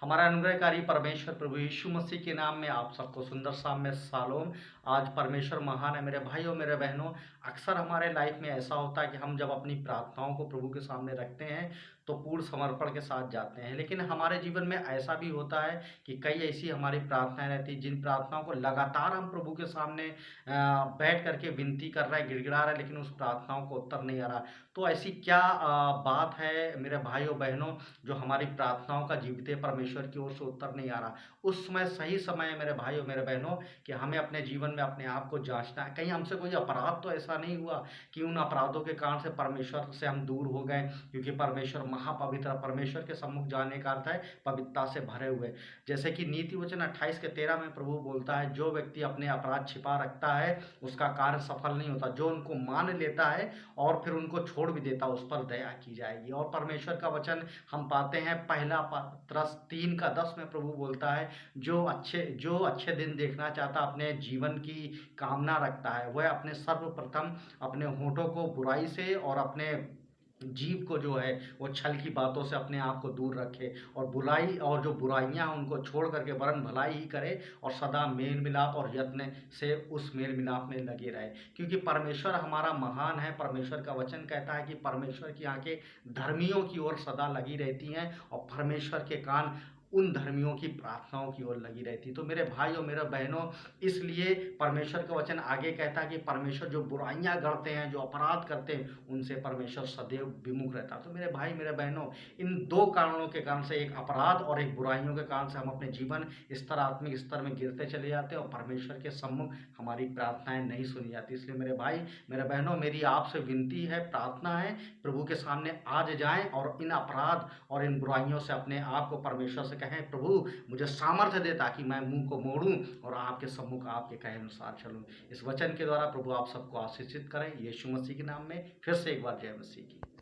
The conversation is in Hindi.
हमारा अनुग्रहकारी परमेश्वर प्रभु यीशु मसीह के नाम में आप सबको सुंदर शाम में शालोम। आज परमेश्वर महान है मेरे भाइयों मेरे बहनों। अक्सर हमारे लाइफ में ऐसा होता है कि हम जब अपनी प्रार्थनाओं को प्रभु के सामने रखते हैं तो पूर्ण समर्पण के साथ जाते हैं, लेकिन हमारे जीवन में ऐसा भी होता है कि कई ऐसी हमारी प्रार्थनाएं रहती हैं जिन प्रार्थनाओं को लगातार हम प्रभु के सामने बैठ करके विनती कर रहे हैं, गिड़गिड़ा रहे हैं, लेकिन उस प्रार्थनाओं को उत्तर नहीं आ रहा। तो ऐसी क्या बात है मेरे भाइयों बहनों जो हमारी प्रार्थनाओं का जीवित परमेश्वर की ओर से उत्तर नहीं आ रहा? उस समय सही समय है मेरे भाइयों मेरे बहनों कि हमें अपने जीवन में अपने आप को जांचना है। कहीं हमसे कोई अपराध तो ऐसा नहीं हुआ कि उन अपराधों के कारण से परमेश्वर से हम दूर हो गए, क्योंकि परमेश्वर महापवित्र, परमेश्वर के सम्मुख जाने का अर्थ है पवित्रता से भरे हुए। जैसे कि नीति वचन 28 के 13 में प्रभु बोलता है, जो व्यक्ति अपने अपराध छिपा रखता है उसका कार्य सफल नहीं होता, जो उनको मान लेता है और फिर उनको छोड़ भी देता उस पर दया की जाएगी। और परमेश्वर का वचन हम पाते हैं पहला पत्रस 3:10 में प्रभु बोलता है, जो अच्छे दिन देखना चाहता, अपने जीवन की कामना रखता है, वह अपने सर्वप्रथम अपने होठों को बुराई से और अपने जीव को जो है वो छल की बातों से अपने आप को दूर रखे, और बुराई और जो बुराइयां हैं उनको छोड़ करके वरन भलाई ही करे, और सदा मेल मिलाप और यत्न से उस मेल मिलाप में लगे रहे। क्योंकि परमेश्वर हमारा महान है। परमेश्वर का वचन कहता है कि परमेश्वर की आंखें धर्मियों की ओर सदा लगी रहती हैं और परमेश्वर के कान उन धर्मियों की प्रार्थनाओं की ओर लगी रहती। तो मेरे भाइयों मेरे बहनों, इसलिए परमेश्वर का वचन आगे कहता है कि परमेश्वर जो बुराइयां गढ़ते हैं, जो अपराध करते हैं, उनसे परमेश्वर सदैव विमुख रहता है। तो मेरे भाई मेरे बहनों, इन दो कारणों के कारण से, एक अपराध और एक बुराइयों के कारण से हम अपने जीवन स्तर, आत्मिक स्तर में गिरते चले जाते हैं और परमेश्वर के सम्मुख हमारी प्रार्थनाएं नहीं सुनी जाती। इसलिए मेरे भाई मेरे बहनों, मेरी आपसे विनती है, प्रार्थना है, प्रभु के सामने आज जाएं और इन अपराध और इन बुराइयों से अपने आप को परमेश्वर से कहें, प्रभु मुझे सामर्थ्य दे ताकि मैं मुंह को मोड़ूं और आपके सम्मुख आपके कहे अनुसार चलूं। इस वचन के द्वारा प्रभु आप सबको आशीषित करें, यीशु मसीह के नाम में। फिर से एक बार जय मसीह की।